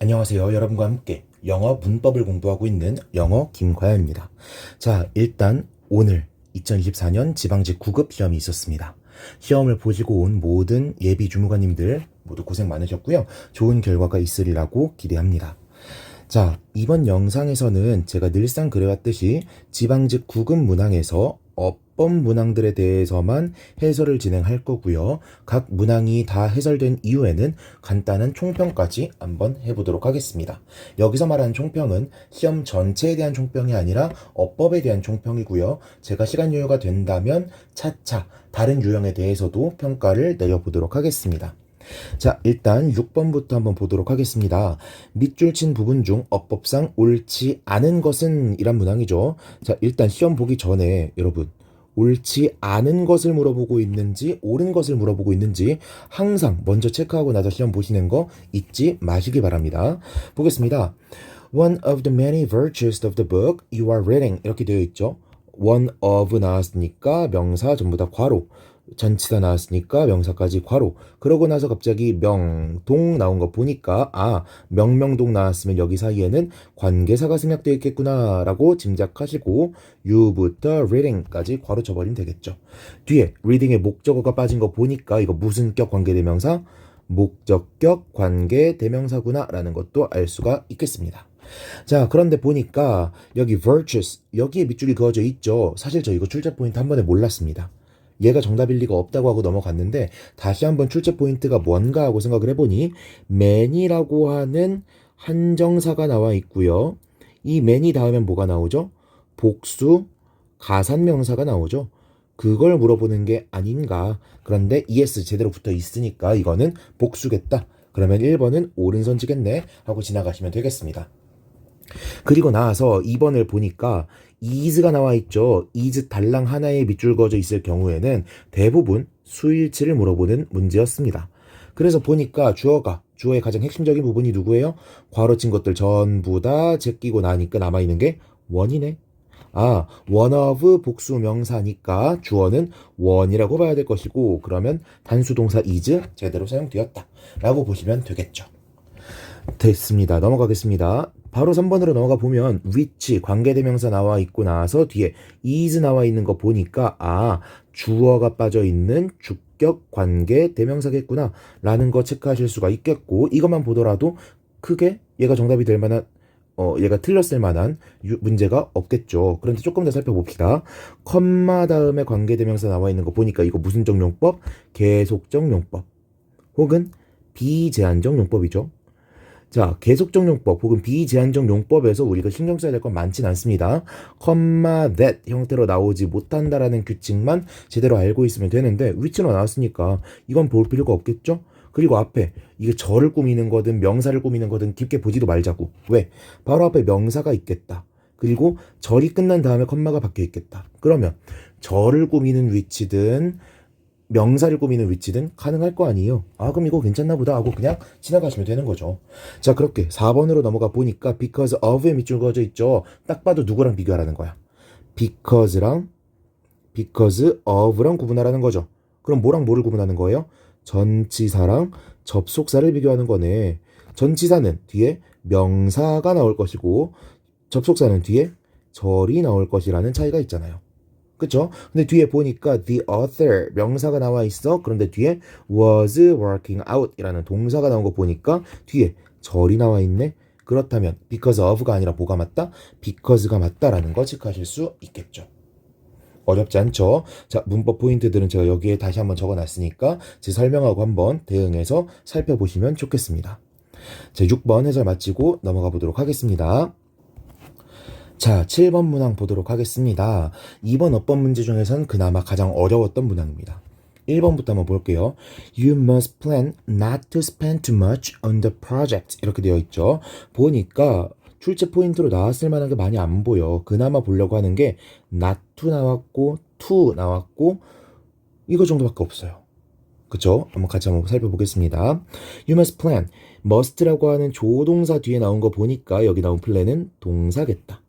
안녕하세요. 여러분과 함께 영어 문법을 공부하고 있는 영어 김과연입니다. 자, 일단 오늘 2024년 지방직 9급 시험이 있었습니다. 시험을 보시고 온 모든 예비 주무관님들 모두 고생 많으셨고요. 좋은 결과가 있으리라고 기대합니다. 자, 이번 영상에서는 제가 늘상 그래왔듯이 지방직 9급 문항에서 어법 문항들에 대해서만 해설을 진행할 거고요. 각 문항이 다 해설된 이후에는 간단한 총평까지 한번 해보도록 하겠습니다. 여기서 말하는 총평은 시험 전체에 대한 총평이 아니라 어법에 대한 총평이고요. 제가 시간 여유가 된다면 차차 다른 유형에 대해서도 평가를 내려보도록 하겠습니다. 자, 일단 6번부터 한번 보도록 하겠습니다. 밑줄 친 부분 중 어법상 옳지 않은 것은 이란 문항이죠. 자, 일단 시험 보기 전에 여러분 옳지 않은 것을 물어보고 있는지 옳은 것을 물어보고 있는지 항상 먼저 체크하고 나서 시험 보시는 거 잊지 마시기 바랍니다. 보겠습니다. One of the many virtues of the book you are reading 이렇게 되어 있죠. one of 나왔으니까 명사 전부 다 괄호, 전치사 나왔으니까 명사까지 괄호. 그러고 나서 갑자기 명동 나온 거 보니까 명명동 나왔으면 여기 사이에는 관계사가 생략되어 있겠구나 라고 짐작하시고 you부터 reading까지 괄호 쳐버리면 되겠죠. 뒤에 reading에 목적어가 빠진 거 보니까 이거 무슨 격 관계대명사? 목적격 관계대명사구나 라는 것도 알 수가 있겠습니다. 자, 그런데 보니까 여기 virtues 여기에 밑줄이 그어져 있죠. 사실 저 이거 출제 포인트 한 번에 몰랐습니다. 얘가 정답일 리가 없다고 하고 넘어갔는데 다시 한번 출제 포인트가 뭔가 하고 생각을 해보니 many라고 하는 한정사가 나와 있고요. 이 many 다음엔 뭐가 나오죠? 복수 가산명사가 나오죠. 그걸 물어보는 게 아닌가. 그런데 es 제대로 붙어 있으니까 이거는 복수겠다. 그러면 1번은 옳은 선지겠네 하고 지나가시면 되겠습니다. 그리고 나서 2번을 보니까 is가 나와 있죠. is 달랑 하나에 밑줄 그어져 있을 경우에는 대부분 수일치를 물어보는 문제였습니다. 그래서 보니까 주어의 가장 핵심적인 부분이 누구예요? 괄호 친 것들 전부 다 제끼고 나니까 남아있는 게 원이네. one of 복수 명사니까 주어는 원이라고 봐야 될 것이고 그러면 단수동사 is 제대로 사용되었다 라고 보시면 되겠죠. 됐습니다. 넘어가겠습니다. 바로 3번으로 넘어가 보면 which 관계대명사 나와 있고 나서 뒤에 is 나와 있는 거 보니까 주어가 빠져 있는 주격 관계대명사겠구나 라는 거 체크하실 수가 있겠고 이것만 보더라도 크게 얘가 정답이 될 만한 얘가 틀렸을 만한 문제가 없겠죠. 그런데 조금 더 살펴봅시다. 컴마 다음에 관계대명사 나와 있는 거 보니까 이거 무슨 정용법? 계속적 용법 혹은 비제한적 용법이죠. 자, 계속적 용법 혹은 비제한적 용법에서 우리가 신경 써야 될 건 많진 않습니다. 컴마 that 형태로 나오지 못한다라는 규칙만 제대로 알고 있으면 되는데 which로 나왔으니까 이건 볼 필요가 없겠죠? 그리고 앞에 이게 절을 꾸미는 거든 명사를 꾸미는 거든 깊게 보지도 말자고. 왜? 바로 앞에 명사가 있겠다. 그리고 절이 끝난 다음에 컴마가 박혀 있겠다. 그러면 절을 꾸미는 위치든 명사를 꾸미는 위치든 가능할 거 아니에요. 그럼 이거 괜찮나 보다 하고 그냥 지나가시면 되는 거죠. 자, 그렇게 4번으로 넘어가 보니까 because of에 밑줄 그어져 있죠. 딱 봐도 누구랑 비교하라는 거야? because of랑 구분하라는 거죠. 그럼 뭐랑 뭐를 구분하는 거예요? 전치사랑 접속사를 비교하는 거네. 전치사는 뒤에 명사가 나올 것이고 접속사는 뒤에 절이 나올 것이라는 차이가 있잖아요. 그쵸? 근데 뒤에 보니까 the author 명사가 나와 있어. 그런데 뒤에 was working out 이라는 동사가 나온 거 보니까 뒤에 절이 나와 있네. 그렇다면 because of가 아니라 뭐가 맞다? because가 맞다라는 거 체크하실 수 있겠죠. 어렵지 않죠? 자, 문법 포인트들은 제가 여기에 다시 한번 적어놨으니까 제 설명하고 한번 대응해서 살펴보시면 좋겠습니다. 자, 6번 해설 마치고 넘어가 보도록 하겠습니다. 자, 7번 문항 보도록 하겠습니다. 2번 어법 문제 중에선 그나마 가장 어려웠던 문항입니다. 1번부터 한번 볼게요. You must plan not to spend too much on the project 이렇게 되어 있죠. 보니까 출제 포인트로 나왔을 만한 게 많이 안 보여. 그나마 보려고 하는 게 not to 나왔고 to 나왔고 이거 정도밖에 없어요. 그쵸? 한번 같이 한번 살펴보겠습니다. You must plan. must라고 하는 조동사 뒤에 나온 거 보니까 여기 나온 plan은 동사겠다.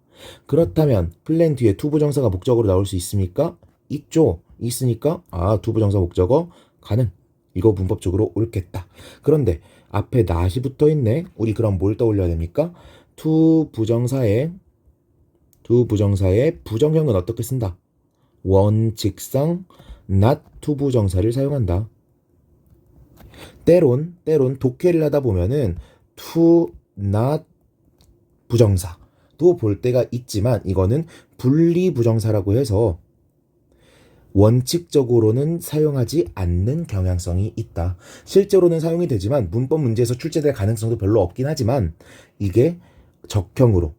그렇다면 플랜 뒤에 투부정사가 목적으로 나올 수 있습니까? 있죠. 있으니까 투부정사 목적어 가능. 이거 문법적으로 옳겠다. 그런데 앞에 not이 붙어 있네. 우리 그럼 뭘 떠올려야 됩니까? to 부정사의 부정형은 어떻게 쓴다? 원칙상 not to 부정사를 사용한다. 때론 독해를 하다 보면은 to not 부정사도 볼 때가 있지만 이거는 분리 부정사라고 해서 원칙적으로는 사용하지 않는 경향성이 있다. 실제로는 사용이 되지만 문법 문제에서 출제될 가능성도 별로 없긴 하지만 이게 적형으로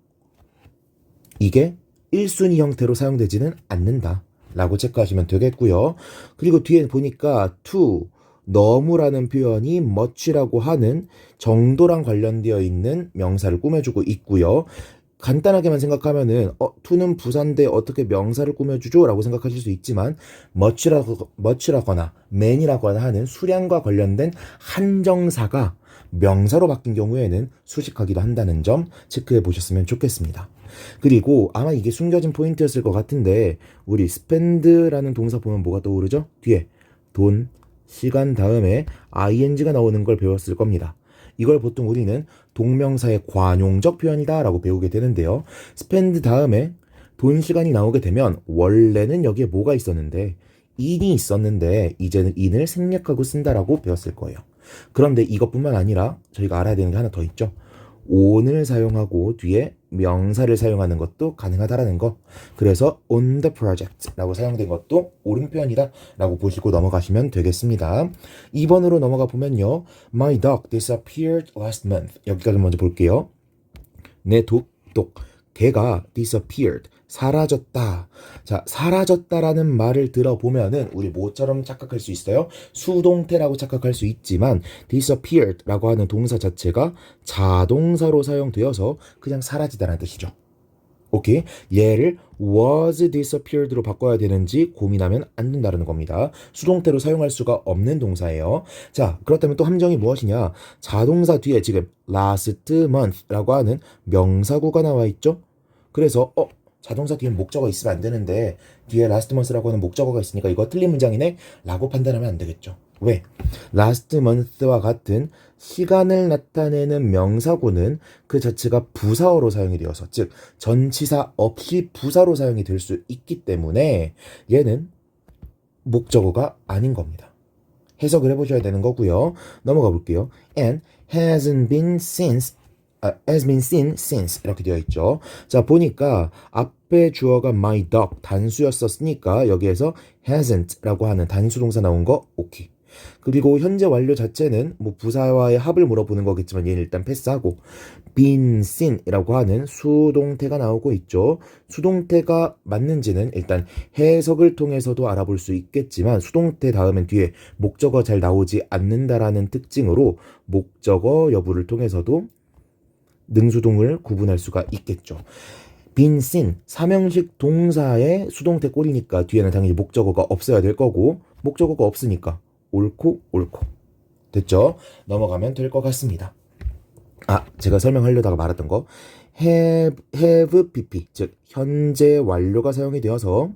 이게 1순위 형태로 사용되지는 않는다 라고 체크하시면 되겠고요. 그리고 뒤에 보니까 to 너무라는 표현이 much라고 하는 정도랑 관련되어 있는 명사를 꾸며주고 있고요. 간단하게만 생각하면은 to는 부사인데 어떻게 명사를 꾸며주죠? 라고 생각하실 수 있지만 much라거나 man이라거나 하는 수량과 관련된 한정사가 명사로 바뀐 경우에는 수식하기도 한다는 점 체크해 보셨으면 좋겠습니다. 그리고 아마 이게 숨겨진 포인트였을 것 같은데 우리 spend라는 동사 보면 뭐가 떠오르죠? 뒤에 돈, 시간 다음에 ing가 나오는 걸 배웠을 겁니다. 이걸 보통 우리는 동명사의 관용적 표현이다 라고 배우게 되는데요. spend 다음에 돈, 시간이 나오게 되면 원래는 여기에 뭐가 있었는데 in이 있었는데 이제는 in을 생략하고 쓴다라고 배웠을 거예요. 그런데 이것뿐만 아니라 저희가 알아야 되는 게 하나 더 있죠. on을 사용하고 뒤에 명사를 사용하는 것도 가능하다라는 거. 그래서 on the project 라고 사용된 것도 옳은 표현이다 라고 보시고 넘어가시면 되겠습니다. 2번으로 넘어가 보면요. My dog disappeared last month. 여기까지 먼저 볼게요. 내 개가 disappeared 사라졌다. 자, 사라졌다라는 말을 들어보면은 우리 뭐처럼 착각할 수 있어요? 수동태라고 착각할 수 있지만 disappeared라고 하는 동사 자체가 자동사로 사용되어서 그냥 사라지다라는 뜻이죠. 오케이? 얘를 was disappeared로 바꿔야 되는지 고민하면 안 된다는 겁니다. 수동태로 사용할 수가 없는 동사예요. 자, 그렇다면 또 함정이 무엇이냐? 자동사 뒤에 지금 last month라고 하는 명사구가 나와 있죠? 그래서 자동사 뒤에 목적어 있으면 안 되는데 뒤에 last month라고 하는 목적어가 있으니까 이거 틀린 문장이네 라고 판단하면 안 되겠죠. 왜? last month와 같은 시간을 나타내는 명사구는 그 자체가 부사어로 사용이 되어서 즉 전치사 없이 부사로 사용이 될 수 있기 때문에 얘는 목적어가 아닌 겁니다. 해석을 해보셔야 되는 거고요. 넘어가 볼게요. And hasn't been seen since 이렇게 되어 있죠. 자, 보니까 앞에 주어가 my dog 단수였었으니까 여기에서 hasn't라고 하는 단수동사 나온 거 오케이. 그리고 현재 완료 자체는 뭐 부사와의 합을 물어보는 거겠지만 얘는 일단 패스하고 been seen이라고 하는 수동태가 나오고 있죠. 수동태가 맞는지는 일단 해석을 통해서도 알아볼 수 있겠지만 수동태 다음엔 뒤에 목적어 잘 나오지 않는다라는 특징으로 목적어 여부를 통해서도 능수동을 구분할 수가 있겠죠. been seen 삼형식 동사의 수동태 꼴이니까 뒤에는 당연히 목적어가 없어야 될 거고 목적어가 없으니까 옳고 됐죠? 넘어가면 될 것 같습니다. 제가 설명하려다가 말았던 거 have pp 즉 현재 완료가 사용이 되어서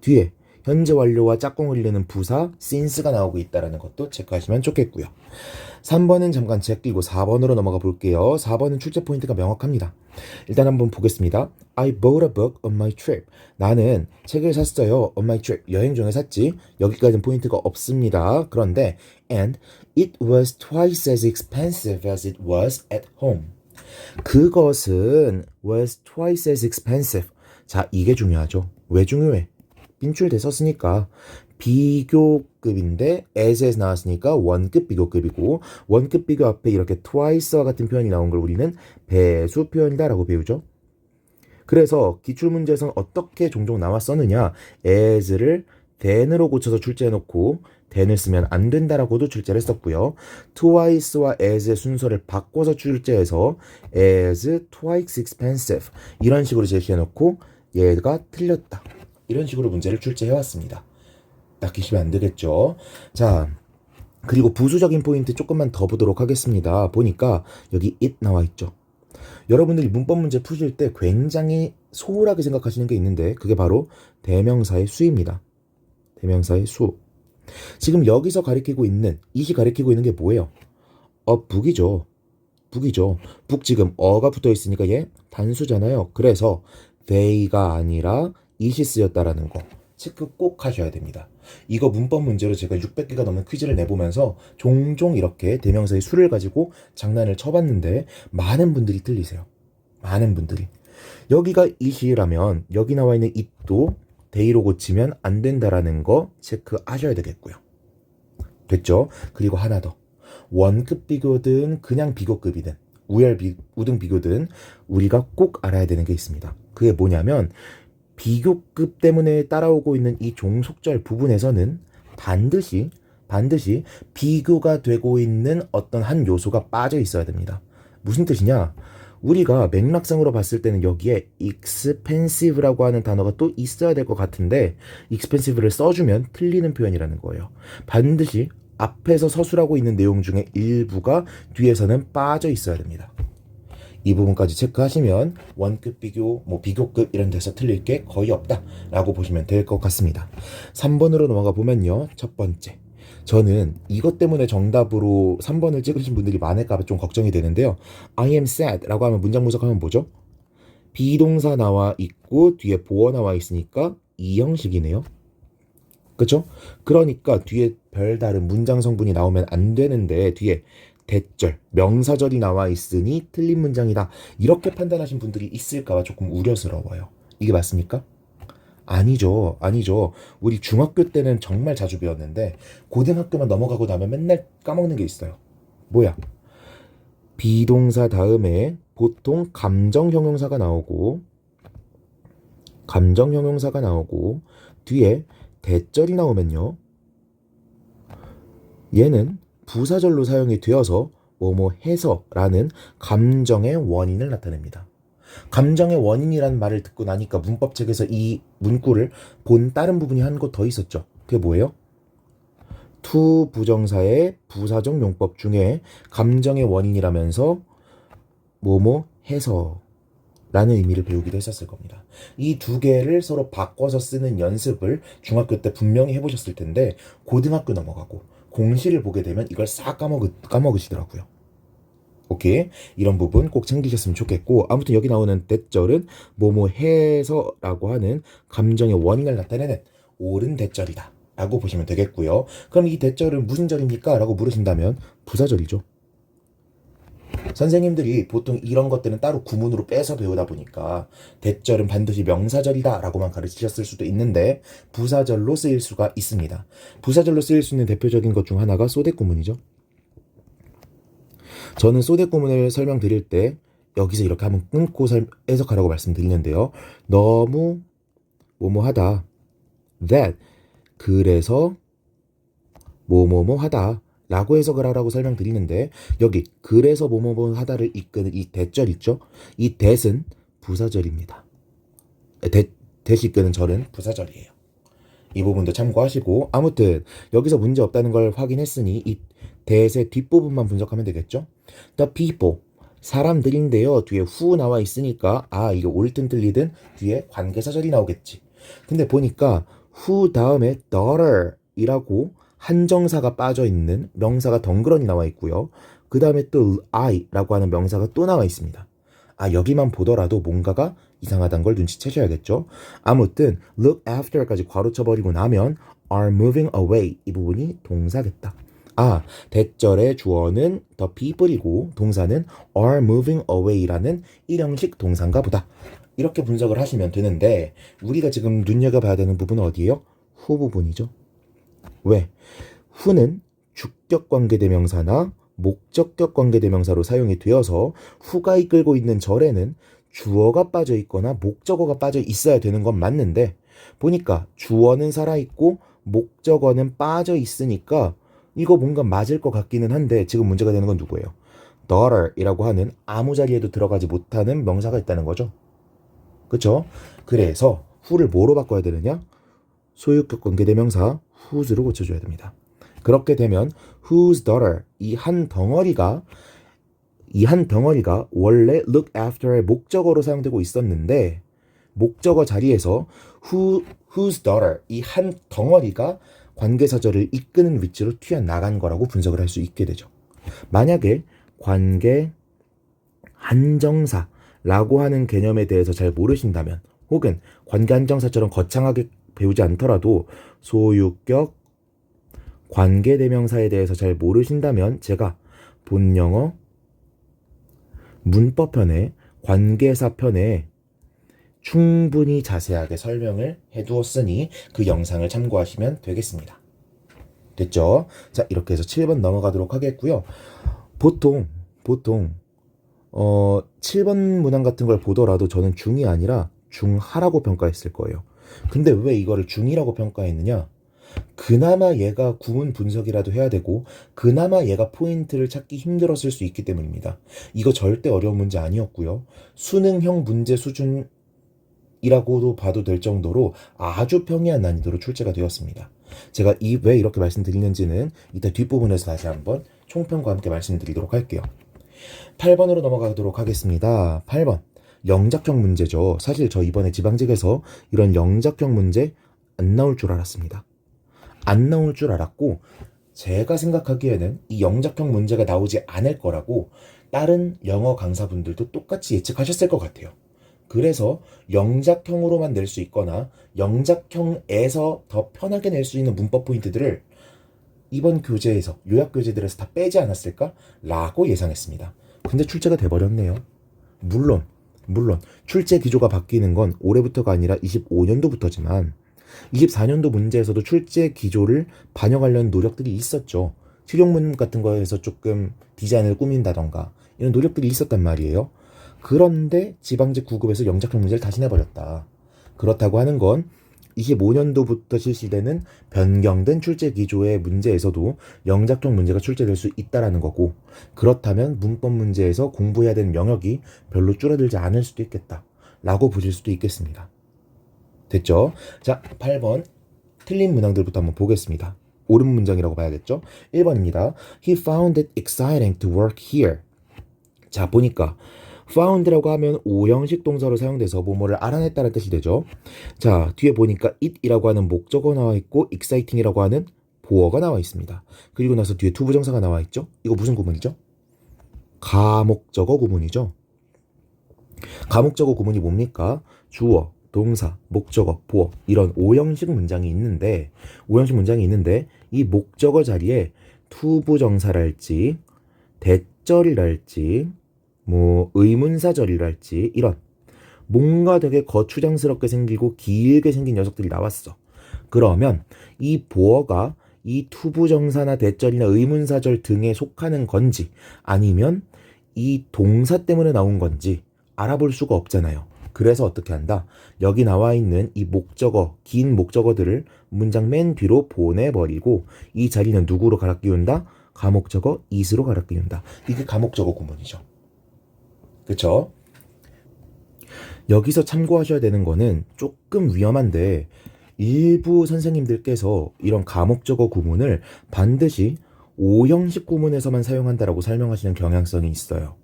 뒤에 현재 완료와 짝꿍을 이루는 부사 since가 나오고 있다는 것도 체크하시면 좋겠고요. 3번은 잠깐 제끼고 4번으로 넘어가 볼게요. 4번은 출제 포인트가 명확합니다. 일단 한번 보겠습니다. I bought a book on my trip. 나는 책을 샀어요. on my trip. 여행 중에 샀지. 여기까지는 포인트가 없습니다. 그런데 and it was twice as expensive as it was at home. 그것은 was twice as expensive. 자, 이게 중요하죠. 왜 중요해? 빈출돼 썼으니까 비교급인데 as에서 나왔으니까 원급 비교급이고 원급 비교 앞에 이렇게 twice와 같은 표현이 나온 걸 우리는 배수 표현이다 라고 배우죠. 그래서 기출문제에서는 어떻게 종종 나왔었느냐 as를 than으로 고쳐서 출제해놓고 than을 쓰면 안 된다라고도 출제를 했었고요. twice와 as의 순서를 바꿔서 출제해서 as twice expensive 이런 식으로 제시해놓고 얘가 틀렸다 이런 식으로 문제를 출제해왔습니다. 낚이시면 안 되겠죠. 자, 그리고 부수적인 포인트 조금만 더 보도록 하겠습니다. 보니까 여기 it 나와 있죠. 여러분들이 문법 문제 푸실 때 굉장히 소홀하게 생각하시는 게 있는데 그게 바로 대명사의 수입니다. 대명사의 수. 지금 여기서 가리키고 있는 it이 가리키고 있는 게 뭐예요? 북이죠. 북이죠. 북 지금 어가 붙어 있으니까 얘 단수잖아요. 그래서 they가 아니라 it이 쓰였다라는 거 체크 꼭 하셔야 됩니다. 이거 문법 문제로 제가 600개가 넘는 퀴즈를 내보면서 종종 이렇게 대명사의 수를 가지고 장난을 쳐봤는데 많은 분들이 틀리세요. 많은 분들이. 여기가 it이라면 여기 나와 있는 it도 they로 고치면 안 된다라는 거 체크하셔야 되겠고요. 됐죠? 그리고 하나 더. 원급 비교든 그냥 비교급이든 우등 비교든 우리가 꼭 알아야 되는 게 있습니다. 그게 뭐냐면 비교급 때문에 따라오고 있는 이 종속절 부분에서는 반드시 비교가 되고 있는 어떤 한 요소가 빠져 있어야 됩니다. 무슨 뜻이냐? 우리가 맥락상으로 봤을 때는 여기에 expensive라고 하는 단어가 또 있어야 될 것 같은데 expensive를 써주면 틀리는 표현이라는 거예요. 반드시 앞에서 서술하고 있는 내용 중에 일부가 뒤에서는 빠져 있어야 됩니다. 이 부분까지 체크하시면 원급 비교, 비교급 이런 데서 틀릴 게 거의 없다라고 보시면 될 것 같습니다. 3번으로 넘어가 보면요. 첫 번째. 저는 이것 때문에 정답으로 3번을 찍으신 분들이 많을까 봐 좀 걱정이 되는데요. I am sad 라고 하면 문장 분석하면 뭐죠? 비동사 나와 있고 뒤에 보어 나와 있으니까 이 형식이네요. 그쵸? 그러니까 뒤에 별다른 문장 성분이 나오면 안 되는데 뒤에 대절, 명사절이 나와 있으니 틀린 문장이다. 이렇게 판단하신 분들이 있을까봐 조금 우려스러워요. 이게 맞습니까? 아니죠. 우리 중학교 때는 정말 자주 배웠는데 고등학교만 넘어가고 나면 맨날 까먹는 게 있어요. 뭐야? 비동사 다음에 보통 감정 형용사가 나오고 뒤에 대절이 나오면요. 얘는 부사절로 사용이 되어서 뭐뭐 해서라는 감정의 원인을 나타냅니다. 감정의 원인이라는 말을 듣고 나니까 문법책에서 이 문구를 본 다른 부분이 한 거 더 있었죠. 그게 뭐예요? to 부정사의 부사적 용법 중에 감정의 원인이라면서 뭐뭐 해서 라는 의미를 배우기도 했었을 겁니다. 이 두 개를 서로 바꿔서 쓰는 연습을 중학교 때 분명히 해보셨을 텐데 고등학교 넘어가고 공시를 보게 되면 이걸 싹 까먹으시더라고요. 오케이? 이런 부분 꼭 챙기셨으면 좋겠고 아무튼 여기 나오는 대절은 뭐뭐 해서라고 하는 감정의 원인을 나타내는 옳은 대절이다 라고 보시면 되겠고요. 그럼 이 대절은 무슨 절입니까? 라고 물으신다면 부사절이죠. 선생님들이 보통 이런 것들은 따로 구문으로 빼서 배우다 보니까 대절은 반드시 명사절이다 라고만 가르치셨을 수도 있는데 부사절로 쓰일 수가 있습니다. 부사절로 쓰일 수 있는 대표적인 것 중 하나가 쏘대구문이죠. 저는 쏘대구문을 설명드릴 때 여기서 이렇게 한번 끊고 해석하라고 말씀드리는데요. 너무 뭐뭐하다 that 그래서 뭐뭐뭐하다 라고 해석을 하라고 설명드리는데 여기 그래서 뭐뭐뭐 하다를 이끄는 이 대절 있죠? 이 that은 부사절입니다. that이 이끄는 절은 부사절이에요. 이 부분도 참고하시고 아무튼 여기서 문제 없다는 걸 확인했으니 이 that의 뒷부분만 분석하면 되겠죠? The people 사람들인데요. 뒤에 who 나와 있으니까 이게 옳든 틀리든 뒤에 관계사절이 나오겠지. 근데 보니까 who 다음에 daughter이라고 한정사가 빠져있는 명사가 덩그러니 나와 있고요. 그 다음에 또 I라고 하는 명사가 또 나와 있습니다. 여기만 보더라도 뭔가가 이상하다는 걸 눈치채셔야겠죠. 아무튼 look after까지 괄호쳐버리고 나면 are moving away 이 부분이 동사겠다. 대절의 주어는 the people이고 동사는 are moving away라는 일형식 동사인가 보다. 이렇게 분석을 하시면 되는데 우리가 지금 눈여겨봐야 되는 부분은 어디예요? who 부분이죠. 왜? who는 주격 관계대명사나 목적격 관계대명사로 사용이 되어서 who가 이끌고 있는 절에는 주어가 빠져 있거나 목적어가 빠져 있어야 되는 건 맞는데 보니까 주어는 살아있고 목적어는 빠져 있으니까 이거 뭔가 맞을 것 같기는 한데 지금 문제가 되는 건 누구예요? daughter이라고 하는 아무 자리에도 들어가지 못하는 명사가 있다는 거죠. 그쵸? 그래서 who를 뭐로 바꿔야 되느냐? 소유격 관계대명사 whose로 고쳐줘야 됩니다. 그렇게 되면 whose daughter 이 한 덩어리가 원래 look after의 목적어로 사용되고 있었는데 목적어 자리에서 whose daughter 이 한 덩어리가 관계사절을 이끄는 위치로 튀어나간 거라고 분석을 할 수 있게 되죠. 만약에 관계 한정사라고 하는 개념에 대해서 잘 모르신다면, 혹은 관계 한정사처럼 거창하게 배우지 않더라도 소유격 관계대명사에 대해서 잘 모르신다면 제가 본영어 문법편에 관계사 편에 충분히 자세하게 설명을 해두었으니 그 영상을 참고하시면 되겠습니다. 됐죠? 자, 이렇게 해서 7번 넘어가도록 하겠고요. 보통 7번 문항 같은 걸 보더라도 저는 중이 아니라 중하라고 평가했을 거예요. 근데 왜 이거를 중이라고 평가했느냐? 그나마 얘가 구문 분석이라도 해야 되고 그나마 얘가 포인트를 찾기 힘들었을 수 있기 때문입니다. 이거 절대 어려운 문제 아니었고요. 수능형 문제 수준이라고도 봐도 될 정도로 아주 평이한 난이도로 출제가 되었습니다. 제가 왜 이렇게 말씀드리는지는 이따 뒷부분에서 다시 한번 총평과 함께 말씀드리도록 할게요. 8번으로 넘어가도록 하겠습니다. 8번 영작형 문제죠. 사실 저 이번에 지방직에서 이런 영작형 문제 안 나올 줄 알았습니다. 안 나올 줄 알았고, 제가 생각하기에는 이 영작형 문제가 나오지 않을 거라고 다른 영어 강사분들도 똑같이 예측하셨을 것 같아요. 그래서 영작형으로만 낼 수 있거나 영작형에서 더 편하게 낼 수 있는 문법 포인트들을 이번 교재에서, 요약 교재들에서 다 빼지 않았을까? 라고 예상했습니다. 근데 출제가 돼버렸네요. 물론 출제 기조가 바뀌는 건 올해부터가 아니라 25년도부터지만 24년도 문제에서도 출제 기조를 반영하려는 노력들이 있었죠. 실용문 같은 거에서 조금 디자인을 꾸민다던가 이런 노력들이 있었단 말이에요. 그런데 지방직 9급에서 영작형 문제를 다시 내버렸다. 그렇다고 하는 건 25년도부터 실시되는 변경된 출제 기조의 문제에서도 영작형 문제가 출제될 수 있다라는 거고, 그렇다면 문법 문제에서 공부해야 되는 영역이 별로 줄어들지 않을 수도 있겠다 라고 보실 수도 있겠습니다. 됐죠? 자, 8번 틀린 문항들부터 한번 보겠습니다. 옳은 문장이라고 봐야겠죠? 1번입니다. He found it exciting to work here. 자, 보니까 found라고 하면 오형식 동사로 사용돼서 뭐뭐를 알아냈다는 뜻이 되죠. 자, 뒤에 보니까 it이라고 하는 목적어 나와 있고 exciting이라고 하는 보어가 나와 있습니다. 그리고 나서 뒤에 투부정사가 나와 있죠. 이거 무슨 구문이죠? 가목적어 구문이죠. 가목적어 구문이 뭡니까? 주어, 동사, 목적어, 보어, 이런 오형식 문장이 있는데 이 목적어 자리에 투부정사랄지 대절이랄지 뭐 의문사절이랄지 이런 뭔가 되게 거추장스럽게 생기고 길게 생긴 녀석들이 나왔어. 그러면 이 보어가 이 투부정사나 대절이나 의문사절 등에 속하는 건지 아니면 이 동사 때문에 나온 건지 알아볼 수가 없잖아요. 그래서 어떻게 한다? 여기 나와 있는 이 목적어, 긴 목적어들을 문장 맨 뒤로 보내버리고 이 자리는 누구로 갈아 끼운다? 가목적어 it으로 갈아 끼운다. 이게 가목적어 구문이죠. 그쵸? 여기서 참고하셔야 되는 거는 조금 위험한데 일부 선생님들께서 이런 가목적어 구문을 반드시 오형식 구문에서만 사용한다라고 설명하시는 경향성이 있어요.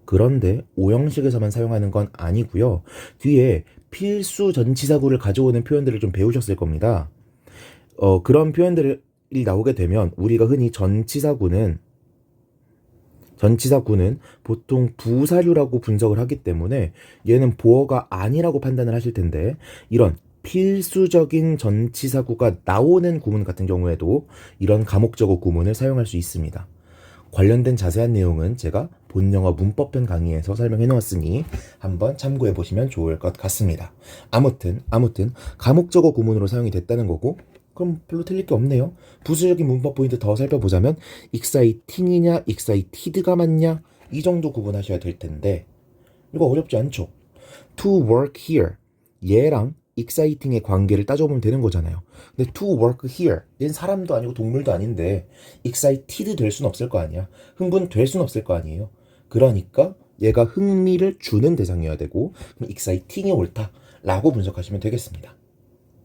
그런데 오형식에서만 사용하는 건 아니고요. 뒤에 필수 전치사구를 가져오는 표현들을 좀 배우셨을 겁니다. 그런 표현들이 나오게 되면 우리가 흔히 전치사구는 보통 부사류라고 분석을 하기 때문에 얘는 보어가 아니라고 판단을 하실 텐데, 이런 필수적인 전치사구가 나오는 구문 같은 경우에도 이런 가목적어 구문을 사용할 수 있습니다. 관련된 자세한 내용은 제가 본영어 문법편 강의에서 설명해 놓았으니 한번 참고해 보시면 좋을 것 같습니다. 아무튼 가목적어 구문으로 사용이 됐다는 거고, 그럼 별로 틀릴 게 없네요. 부수적인 문법 포인트 더 살펴보자면 exciting이냐 excited가 맞냐 이 정도 구분하셔야 될 텐데 이거 어렵지 않죠? to work here 얘랑 exciting의 관계를 따져보면 되는 거잖아요. 근데 to work here 얘는 사람도 아니고 동물도 아닌데 excited 될 순 없을 거 아니야. 흥분될 순 없을 거 아니에요. 그러니까 얘가 흥미를 주는 대상이어야 되고 그럼 exciting이 옳다라고 분석하시면 되겠습니다.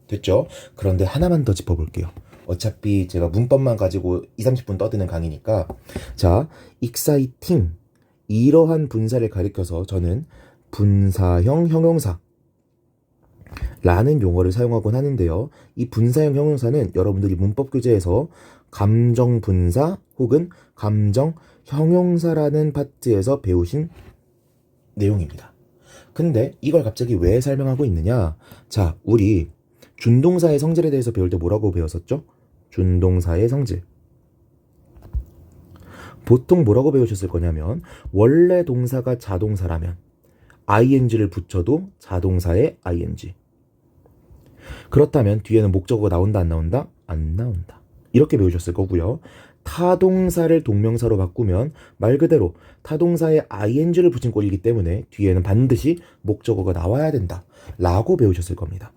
됐죠? 그런데 하나만 더 짚어볼게요. 어차피 제가 문법만 가지고 20-30분 떠드는 강의니까. 자, exciting 이러한 분사를 가리켜서 저는 분사형 형용사 라는 용어를 사용하곤 하는데요. 이 분사형 형용사는 여러분들이 문법 교재에서 감정 분사 혹은 감정 형용사라는 파트에서 배우신 내용입니다. 근데 이걸 갑자기 왜 설명하고 있느냐? 자, 우리 준동사의 성질에 대해서 배울 때 뭐라고 배웠었죠? 준동사의 성질. 보통 뭐라고 배우셨을 거냐면 원래 동사가 자동사라면 ing를 붙여도 자동사의 ing. 그렇다면 뒤에는 목적어가 나온다 안 나온다? 안 나온다. 이렇게 배우셨을 거고요. 타동사를 동명사로 바꾸면 말 그대로 타동사에 ing를 붙인 꼴이기 때문에 뒤에는 반드시 목적어가 나와야 된다 라고 배우셨을 겁니다.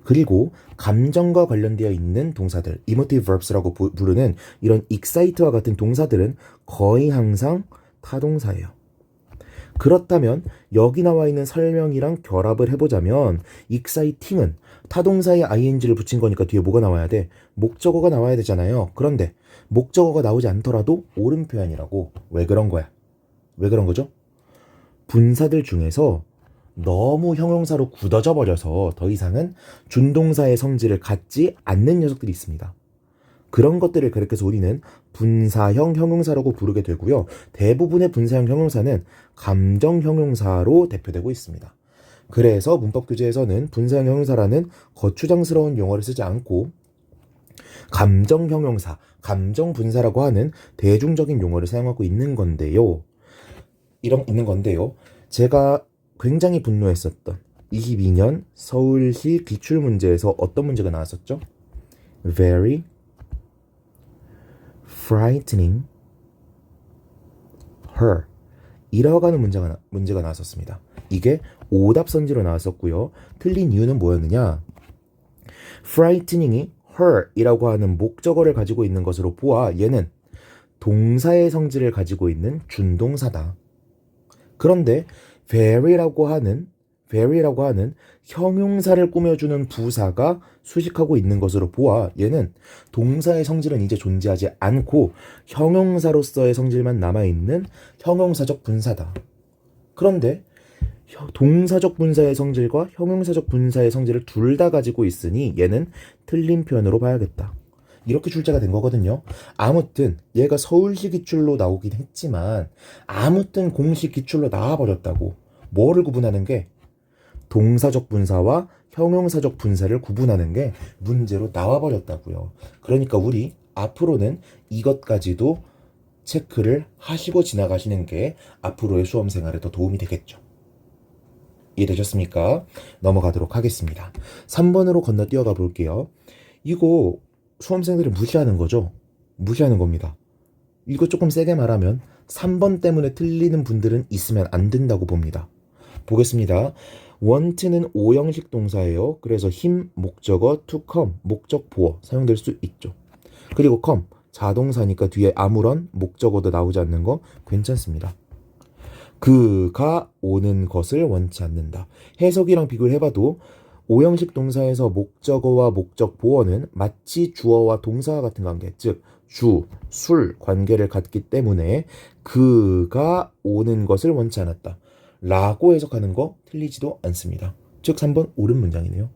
그리고 감정과 관련되어 있는 동사들, emotive verbs라고 부르는 이런 excite와 같은 동사들은 거의 항상 타동사예요. 그렇다면 여기 나와 있는 설명이랑 결합을 해보자면 exciting은 타동사에 ing를 붙인 거니까 뒤에 뭐가 나와야 돼? 목적어가 나와야 되잖아요. 그런데 목적어가 나오지 않더라도 옳은 표현이라고. 왜 그런 거야? 왜 그런 거죠? 분사들 중에서 너무 형용사로 굳어져 버려서 더 이상은 준동사의 성질을 갖지 않는 녀석들이 있습니다. 그런 것들을 가리켜서 우리는 분사형 형용사라고 부르게 되고요. 대부분의 분사형 형용사는 감정 형용사로 대표되고 있습니다. 그래서 문법 교재에서는 분사형 형용사라는 거추장스러운 용어를 쓰지 않고 감정 형용사, 감정 분사라고 하는 대중적인 용어를 사용하고 있는 건데요. 제가 굉장히 분노했었던 22년 서울시 기출문제에서 어떤 문제가 나왔었죠? Very frightening her 이라고 문제가 나왔었습니다. 이게 오답선지로 나왔었고요. 틀린 이유는 뭐였느냐? frightening이 her 이라고 하는 목적어를 가지고 있는 것으로 보아 얘는 동사의 성질을 가지고 있는 준동사다. 그런데 very라고 하는 형용사를 꾸며주는 부사가 수식하고 있는 것으로 보아 얘는 동사의 성질은 이제 존재하지 않고 형용사로서의 성질만 남아있는 형용사적 분사다. 그런데 동사적 분사의 성질과 형용사적 분사의 성질을 둘 다 가지고 있으니 얘는 틀린 표현으로 봐야겠다. 이렇게 출제가 된 거거든요. 아무튼 얘가 서울시 기출로 나오긴 했지만 아무튼 공식 기출로 나와버렸다고. 뭐를 구분하는 게? 동사적 분사와 형용사적 분사를 구분하는 게 문제로 나와버렸다고요. 그러니까 우리 앞으로는 이것까지도 체크를 하시고 지나가시는 게 앞으로의 수험 생활에 더 도움이 되겠죠. 이해되셨습니까? 넘어가도록 하겠습니다. 3번으로 건너뛰어가 볼게요. 이거 수험생들을 무시하는 거죠? 무시하는 겁니다. 이거 조금 세게 말하면 3번 때문에 틀리는 분들은 있으면 안 된다고 봅니다. 보겠습니다. want는 오형식 동사예요. 그래서 힘, 목적어, to come, 목적 보어 사용될 수 있죠. 그리고 come, 자동사니까 뒤에 아무런 목적어도 나오지 않는 거 괜찮습니다. 그가 오는 것을 원치 않는다. 해석이랑 비교를 해봐도 오형식 동사에서 목적어와 목적 보어는 마치 주어와 동사와 같은 관계, 즉 주, 술 관계를 갖기 때문에 그가 오는 것을 원치 않았다 라고 해석하는 거 틀리지도 않습니다. 즉 3번 옳은 문장이네요.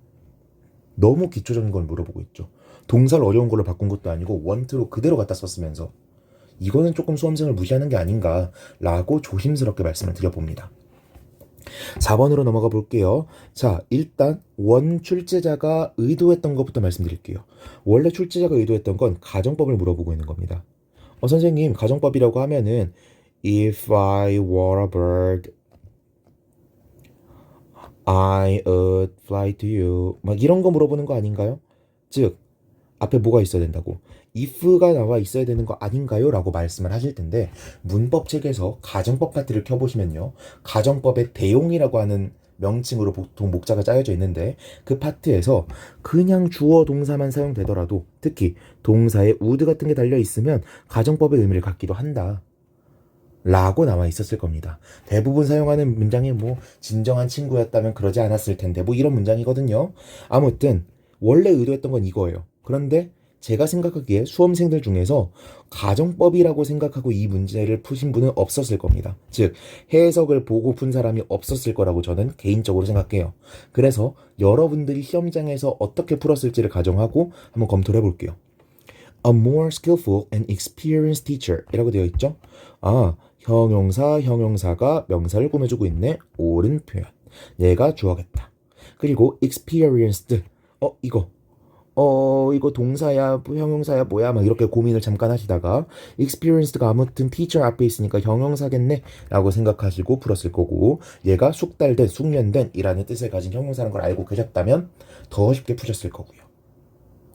너무 기초적인 걸 물어보고 있죠. 동사를 어려운 걸로 바꾼 것도 아니고 want로 그대로 갖다 썼으면서 이거는 조금 수험생을 무시하는 게 아닌가 라고 조심스럽게 말씀을 드려봅니다. 4번으로 넘어가 볼게요. 자, 일단 원 출제자가 의도했던 것부터 말씀드릴게요. 원래 출제자가 의도했던 건 가정법을 물어보고 있는 겁니다. 선생님, 가정법이라고 하면은 If I were a bird, I would fly to you. 막 이런 거 물어보는 거 아닌가요? 즉, 앞에 뭐가 있어야 된다고? if가 나와 있어야 되는 거 아닌가요? 라고 말씀을 하실 텐데 문법 책에서 가정법 파트를 켜보시면요. 가정법의 대용이라고 하는 명칭으로 보통 목자가 짜여져 있는데 그 파트에서 그냥 주어 동사만 사용되더라도 특히 동사에 would 같은 게 달려있으면 가정법의 의미를 갖기도 한다. 라고 나와 있었을 겁니다. 대부분 사용하는 문장이 뭐 진정한 친구였다면 그러지 않았을 텐데 뭐 이런 문장이거든요. 아무튼 원래 의도했던 건 이거예요. 그런데 제가 생각하기에 수험생들 중에서 가정법이라고 생각하고 이 문제를 푸신 분은 없었을 겁니다. 즉 해석을 보고 푼 사람이 없었을 거라고 저는 개인적으로 생각해요. 그래서 여러분들이 시험장에서 어떻게 풀었을지를 가정하고 한번 검토를 해볼게요. a more skillful and experienced teacher 이라고 되어 있죠. 아, 형용사가 명사를 꾸며주고 있네. 옳은 표현. 얘가 주어겠다. 그리고 experienced. 이거 동사야, 형용사야, 뭐야? 막 이렇게 고민을 잠깐 하시다가 experienced가 아무튼 teacher 앞에 있으니까 형용사겠네 라고 생각하시고 풀었을 거고, 얘가 숙달된, 숙련된 이라는 뜻을 가진 형용사라는 걸 알고 계셨다면 더 쉽게 푸셨을 거고요.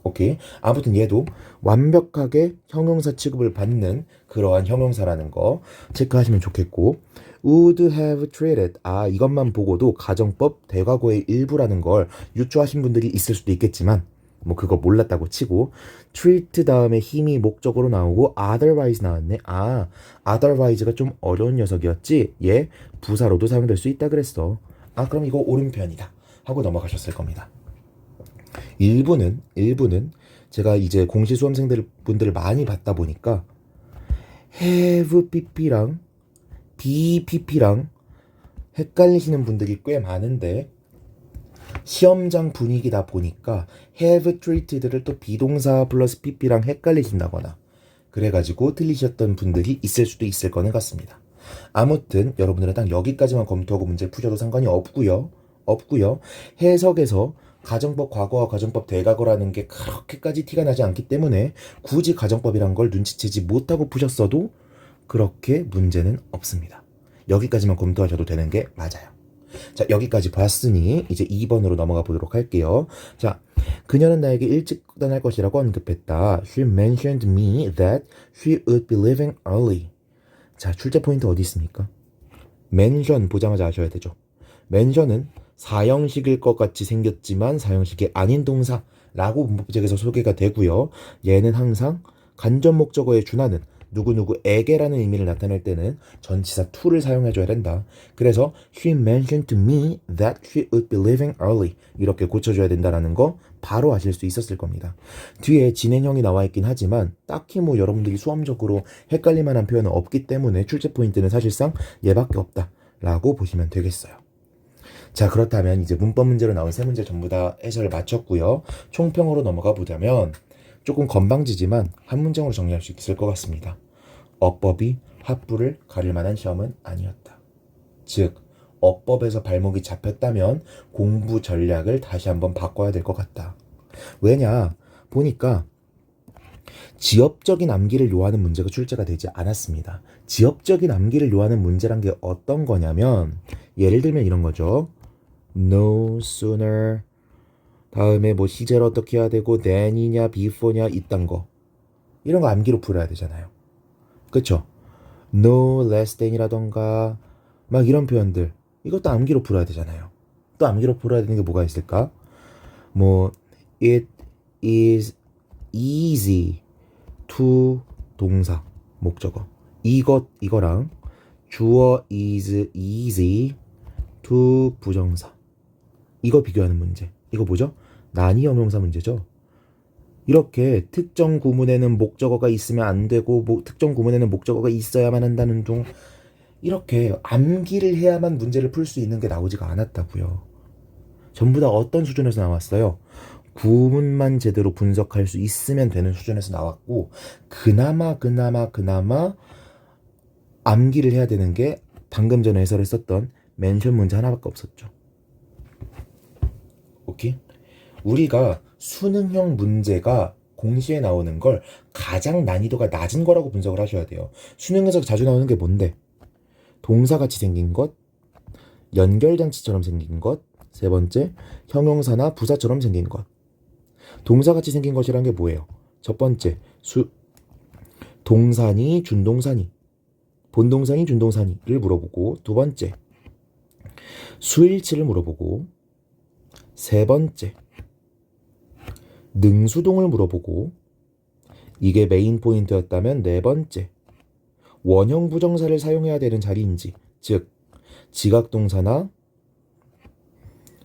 오케이. 아무튼 얘도 완벽하게 형용사 취급을 받는 그러한 형용사라는 거 체크하시면 좋겠고, would have treated. 이것만 보고도 가정법 대과거의 일부라는 걸 유추하신 분들이 있을 수도 있겠지만, 뭐 그거 몰랐다고 치고, treat 다음에 힘이 목적으로 나오고 otherwise 나왔네. otherwise가 좀 어려운 녀석이었지. 얘 부사로도 사용될 수 있다 그랬어. 그럼 이거 옳은 표현이다 하고 넘어가셨을 겁니다. 일부는 제가 이제 공시 수험생들 분들을 많이 봤다 보니까 have pp랑 be pp랑 헷갈리시는 분들이 꽤 많은데, 시험장 분위기다 보니까 have treated를 또 비동사 플러스 pp랑 헷갈리신다거나 그래가지고 틀리셨던 분들이 있을 수도 있을 거는 같습니다. 아무튼 여러분들은 딱 여기까지만 검토하고 문제를 푸셔도 상관이 없고요. 해석에서 가정법 과거와 가정법 대과거라는 게 그렇게까지 티가 나지 않기 때문에 굳이 가정법이란 걸 눈치채지 못하고 푸셨어도 그렇게 문제는 없습니다. 여기까지만 검토하셔도 되는 게 맞아요. 자, 여기까지 봤으니 이제 2번으로 넘어가 보도록 할게요. 자, 그녀는 나에게 일찍 떠날 것이라고 언급했다. She mentioned me that she would be leaving early. 자, 출제 포인트 어디 있습니까? mention 보자마자 아셔야 되죠. mention은 사형식일 것 같이 생겼지만 사형식이 아닌 동사라고 문법책에서 소개가 되고요. 얘는 항상 간접 목적어에 준하는 누구누구에게라는 의미를 나타낼 때는 전치사 to를 사용해줘야 된다. 그래서 she mentioned to me that she would be leaving early 이렇게 고쳐줘야 된다라는 거 바로 아실 수 있었을 겁니다. 뒤에 진행형이 나와 있긴 하지만 딱히 뭐 여러분들이 수험적으로 헷갈릴 만한 표현은 없기 때문에 출제 포인트는 사실상 얘밖에 없다라고 보시면 되겠어요. 자, 그렇다면 이제 문법 문제로 나온 세 문제 전부 다 해설을 마쳤고요. 총평으로 넘어가 보자면 조금 건방지지만 한 문장으로 정리할 수 있을 것 같습니다. 어법이 합부를 가릴 만한 시험은 아니었다. 즉, 어법에서 발목이 잡혔다면 공부 전략을 다시 한번 바꿔야 될 것 같다. 왜냐? 보니까 지엽적인 암기를 요하는 문제가 출제가 되지 않았습니다. 지엽적인 암기를 요하는 문제란 게 어떤 거냐면, 예를 들면 이런 거죠. No sooner 다음에 뭐 시제를 어떻게 해야 되고 than이냐 before냐 이딴 거, 이런 거 암기로 풀어야 되잖아요. 그쵸? no less than이라던가 막 이런 표현들, 이것도 암기로 풀어야 되잖아요. 또 암기로 풀어야 되는 게 뭐가 있을까? 뭐 it is easy to 동사 목적어, 이거랑 주어 is easy to 부정사, 이거 비교하는 문제. 이거 뭐죠? 난이 형용사 문제죠. 이렇게 특정 구문에는 목적어가 있으면 안 되고 특정 구문에는 목적어가 있어야만 한다는 둥, 이렇게 암기를 해야만 문제를 풀 수 있는 게 나오지가 않았다고요. 전부 다 어떤 수준에서 나왔어요? 구문만 제대로 분석할 수 있으면 되는 수준에서 나왔고, 그나마 암기를 해야 되는 게 방금 전에 해설했었던 멘션 문제 하나밖에 없었죠. 오케이? 우리가 수능형 문제가 공시에 나오는 걸 가장 난이도가 낮은 거라고 분석을 하셔야 돼요. 수능에서 자주 나오는 게 뭔데? 동사같이 생긴 것, 연결장치처럼 생긴 것, 세 번째, 형용사나 부사처럼 생긴 것. 동사같이 생긴 것이란 게 뭐예요? 첫 번째, 동사니, 준동사니, 본동사니, 준동사니를 물어보고, 두 번째, 수일치를 물어보고, 세 번째, 능수동을 물어보고, 이게 메인 포인트였다면 네 번째, 원형 부정사를 사용해야 되는 자리인지, 즉 지각동사나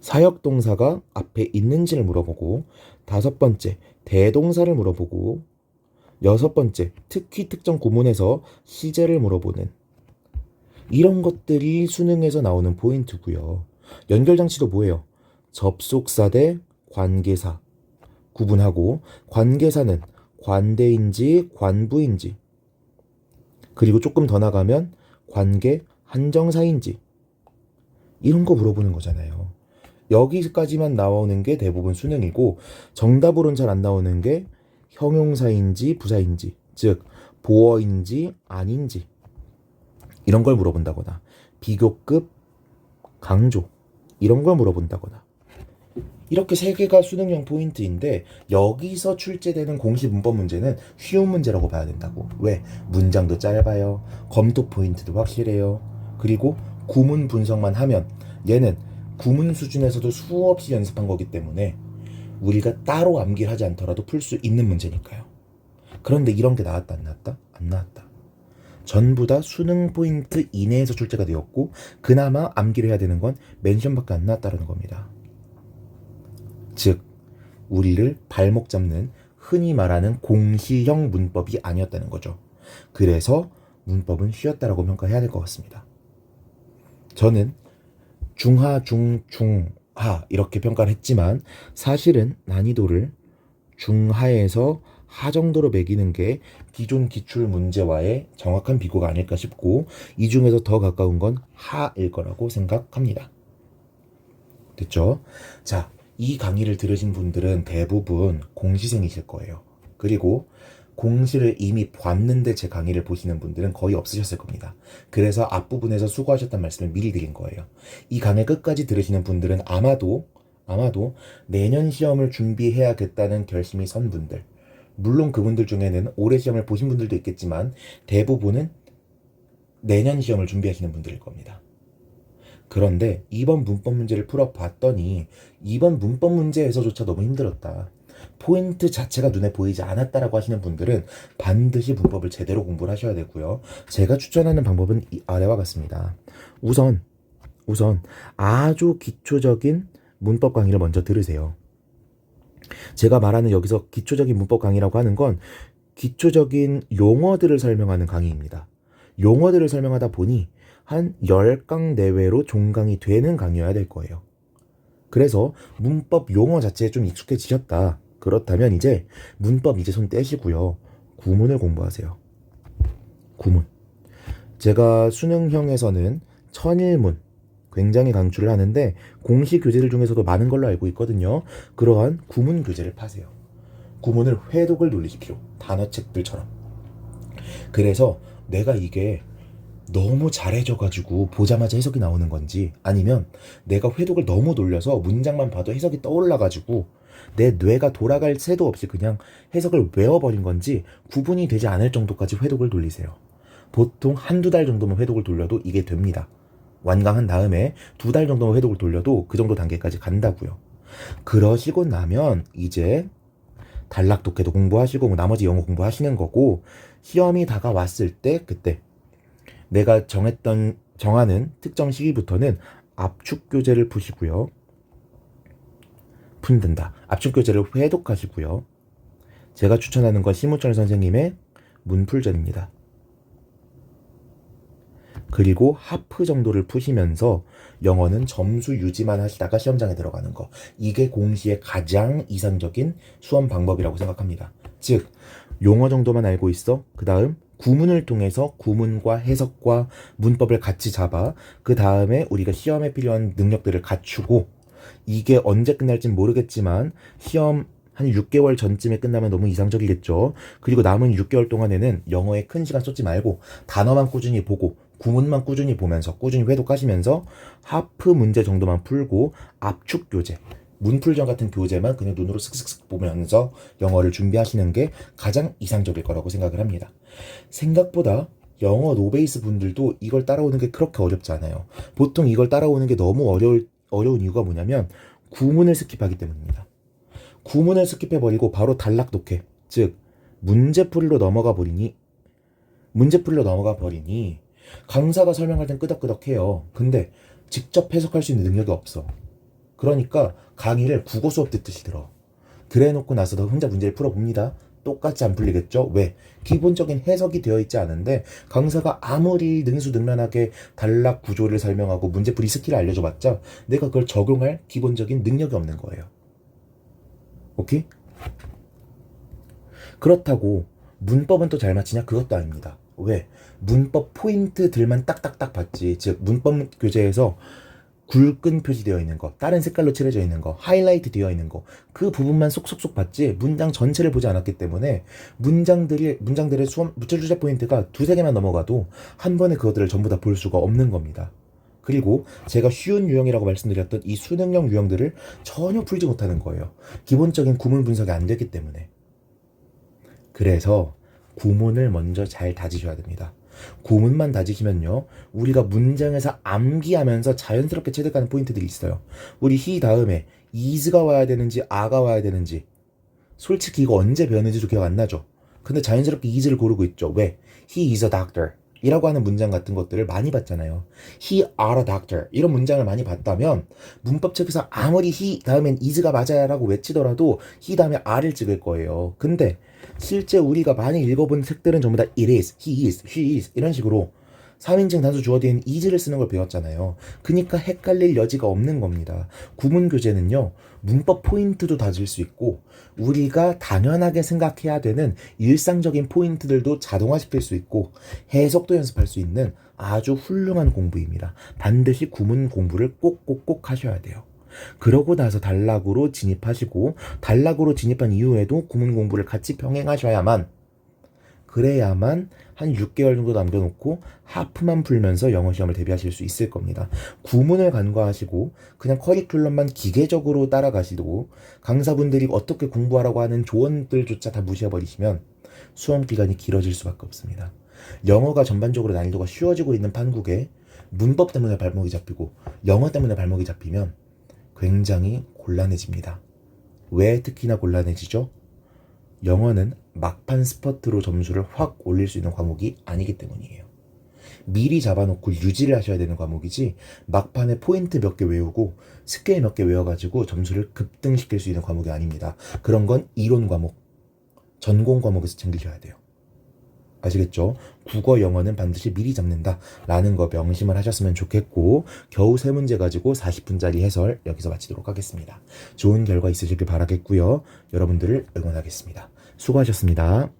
사역동사가 앞에 있는지를 물어보고, 다섯 번째, 대동사를 물어보고, 여섯 번째, 특히 특정 구문에서 시제를 물어보는, 이런 것들이 수능에서 나오는 포인트고요. 연결장치도 뭐예요? 접속사 대 관계사 구분하고, 관계사는 관대인지 관부인지, 그리고 조금 더 나가면 관계 한정사인지, 이런 거 물어보는 거잖아요. 여기까지만 나오는 게 대부분 수능이고, 정답으로는 잘 안 나오는 게 형용사인지 부사인지, 즉 보어인지 아닌지, 이런 걸 물어본다거나, 비교급 강조, 이런 걸 물어본다거나. 이렇게 세 개가 수능형 포인트인데, 여기서 출제되는 공식 문법 문제는 쉬운 문제라고 봐야 된다고. 왜? 문장도 짧아요. 검토 포인트도 확실해요. 그리고 구문 분석만 하면, 얘는 구문 수준에서도 수없이 연습한 거기 때문에 우리가 따로 암기를 하지 않더라도 풀 수 있는 문제니까요. 그런데 이런 게 나왔다 안 나왔다? 안 나왔다. 전부 다 수능 포인트 이내에서 출제가 되었고, 그나마 암기를 해야 되는 건 멘션밖에 안 나왔다는 겁니다. 즉 우리를 발목 잡는 흔히 말하는 공시형 문법이 아니었다는 거죠. 그래서 문법은 쉬웠다라고 평가해야 될 것 같습니다. 저는 중하, 중하 이렇게 평가를 했지만, 사실은 난이도를 중하에서 하 정도로 매기는 게 기존 기출 문제와의 정확한 비교가 아닐까 싶고, 이 중에서 더 가까운 건 하일 거라고 생각합니다. 됐죠? 자, 이 강의를 들으신 분들은 대부분 공시생이실 거예요. 그리고 공시를 이미 봤는데 제 강의를 보시는 분들은 거의 없으셨을 겁니다. 그래서 앞부분에서 수고하셨단 말씀을 미리 드린 거예요. 이 강의 끝까지 들으시는 분들은 아마도 내년 시험을 준비해야겠다는 결심이 선 분들, 물론 그분들 중에는 올해 시험을 보신 분들도 있겠지만 대부분은 내년 시험을 준비하시는 분들일 겁니다. 그런데 이번 문법 문제를 풀어봤더니 이번 문법 문제에서조차 너무 힘들었다, 포인트 자체가 눈에 보이지 않았다라고 하시는 분들은 반드시 문법을 제대로 공부를 하셔야 되고요. 제가 추천하는 방법은 아래와 같습니다. 우선 아주 기초적인 문법 강의를 먼저 들으세요. 제가 말하는 여기서 기초적인 문법 강의라고 하는 건 기초적인 용어들을 설명하는 강의입니다. 용어들을 설명하다 보니 한 10강 내외로 종강이 되는 강의여야 될 거예요. 그래서 문법 용어 자체에 좀 익숙해지셨다, 그렇다면 이제 문법 이제 손 떼시고요. 구문을 공부하세요. 구문. 제가 수능형에서는 천일문 굉장히 강추를 하는데, 공시 교재들 중에서도 많은 걸로 알고 있거든요. 그러한 구문 교재를 파세요. 구문을 회독을 돌리십시오. 단어책들처럼. 그래서 내가 이게 너무 잘해져가지고 보자마자 해석이 나오는 건지, 아니면 내가 회독을 너무 돌려서 문장만 봐도 해석이 떠올라가지고 내 뇌가 돌아갈 새도 없이 그냥 해석을 외워버린 건지 구분이 되지 않을 정도까지 회독을 돌리세요. 보통 한두 달 정도만 회독을 돌려도 이게 됩니다. 완강한 다음에 2달 정도만 회독을 돌려도 그 정도 단계까지 간다고요. 그러시고 나면 이제 단락독해도 공부하시고 나머지 영어 공부하시는 거고, 시험이 다가왔을 때 그때 내가 정하는 특정 시기부터는 압축교재를 푸시고요. 푼든다. 압축교재를 회독하시고요. 제가 추천하는 건 심우철 선생님의 문풀전입니다. 그리고 하프 정도를 푸시면서 영어는 점수 유지만 하시다가 시험장에 들어가는 거. 이게 공시의 가장 이상적인 수험 방법이라고 생각합니다. 즉, 용어 정도만 알고 있어. 그 다음 구문을 통해서 구문과 해석과 문법을 같이 잡아. 그 다음에 우리가 시험에 필요한 능력들을 갖추고, 이게 언제 끝날진 모르겠지만 시험 한 6개월 전쯤에 끝나면 너무 이상적이겠죠. 그리고 남은 6개월 동안에는 영어에 큰 시간 쏟지 말고 단어만 꾸준히 보고 구문만 꾸준히 보면서 꾸준히 회독하시면서 하프 문제 정도만 풀고 압축 교재, 문풀전 같은 교재만 그냥 눈으로 슥슥슥 보면서 영어를 준비하시는 게 가장 이상적일 거라고 생각을 합니다. 생각보다 영어 노베이스 분들도 이걸 따라오는 게 그렇게 어렵지 않아요. 보통 이걸 따라오는 게 너무 어려운 이유가 뭐냐면 구문을 스킵하기 때문입니다. 구문을 스킵해버리고 바로 단락 독해, 즉 문제풀이로 넘어가 버리니 강사가 설명할 땐 끄덕끄덕해요. 근데 직접 해석할 수 있는 능력이 없어. 그러니까 강의를 국어 수업 듣듯이 들어. 그래놓고 나서 너 혼자 문제를 풀어봅니다. 똑같이 안 풀리겠죠? 왜? 기본적인 해석이 되어 있지 않은데 강사가 아무리 능수능란하게 단락 구조를 설명하고 문제풀이 스킬을 알려줘봤자 내가 그걸 적용할 기본적인 능력이 없는 거예요. 오케이? 그렇다고 문법은 또 잘 맞히냐? 그것도 아닙니다. 왜? 문법 포인트들만 딱딱딱 봤지. 즉 문법 교재에서 굵은 표시되어 있는 거, 다른 색깔로 칠해져 있는 거, 하이라이트 되어 있는 거, 그 부분만 쏙쏙쏙 봤지 문장 전체를 보지 않았기 때문에 문장들의 무철 주제 포인트가 두세 개만 넘어가도 한 번에 그것들을 전부 다 볼 수가 없는 겁니다. 그리고 제가 쉬운 유형이라고 말씀드렸던 이 수능형 유형들을 전혀 풀지 못하는 거예요. 기본적인 구문 분석이 안 되기 때문에. 그래서 구문을 먼저 잘 다지셔야 됩니다. 구문만 다지시면요, 우리가 문장에서 암기하면서 자연스럽게 체득하는 포인트들이 있어요. 우리 he 다음에 is가 와야 되는지 a가 와야 되는지 솔직히 이거 언제 배웠는지도 기억 안 나죠. 근데 자연스럽게 is를 고르고 있죠. 왜? He is a doctor 이라고 하는 문장 같은 것들을 많이 봤잖아요. He are a doctor 이런 문장을 많이 봤다면 문법책에서 아무리 he 다음엔 is가 맞아야 라고 외치더라도 he 다음에 are를 찍을 거예요. 근데 실제 우리가 많이 읽어본 책들은 전부 다 it is, he is, she is 이런 식으로 3인칭 단수 주어 뒤에는 is를 쓰는 걸 배웠잖아요. 그러니까 헷갈릴 여지가 없는 겁니다. 구문 교재는요, 문법 포인트도 다질 수 있고 우리가 당연하게 생각해야 되는 일상적인 포인트들도 자동화시킬 수 있고 해석도 연습할 수 있는 아주 훌륭한 공부입니다. 반드시 구문 공부를 꼭꼭꼭 하셔야 돼요. 그러고 나서 단락으로 진입하시고 단락으로 진입한 이후에도 구문 공부를 같이 병행하셔야만, 그래야만 한 6개월 정도 남겨놓고 하프만 풀면서 영어 시험을 대비하실 수 있을 겁니다. 구문을 간과하시고 그냥 커리큘럼만 기계적으로 따라가시고 강사분들이 어떻게 공부하라고 하는 조언들조차 다 무시해버리시면 수험 기간이 길어질 수밖에 없습니다. 영어가 전반적으로 난이도가 쉬워지고 있는 판국에 문법 때문에 발목이 잡히고 영어 때문에 발목이 잡히면 굉장히 곤란해집니다. 왜 특히나 곤란해지죠? 영어는 막판 스퍼트로 점수를 확 올릴 수 있는 과목이 아니기 때문이에요. 미리 잡아놓고 유지를 하셔야 되는 과목이지 막판에 포인트 몇 개 외우고 스케일 몇 개 외워가지고 점수를 급등시킬 수 있는 과목이 아닙니다. 그런 건 이론 과목, 전공 과목에서 챙기셔야 돼요. 아시겠죠? 국어, 영어는 반드시 미리 잡는다 라는 거 명심을 하셨으면 좋겠고, 겨우 3문제 가지고 40분짜리 해설 여기서 마치도록 하겠습니다. 좋은 결과 있으시길 바라겠고요. 여러분들을 응원하겠습니다. 수고하셨습니다.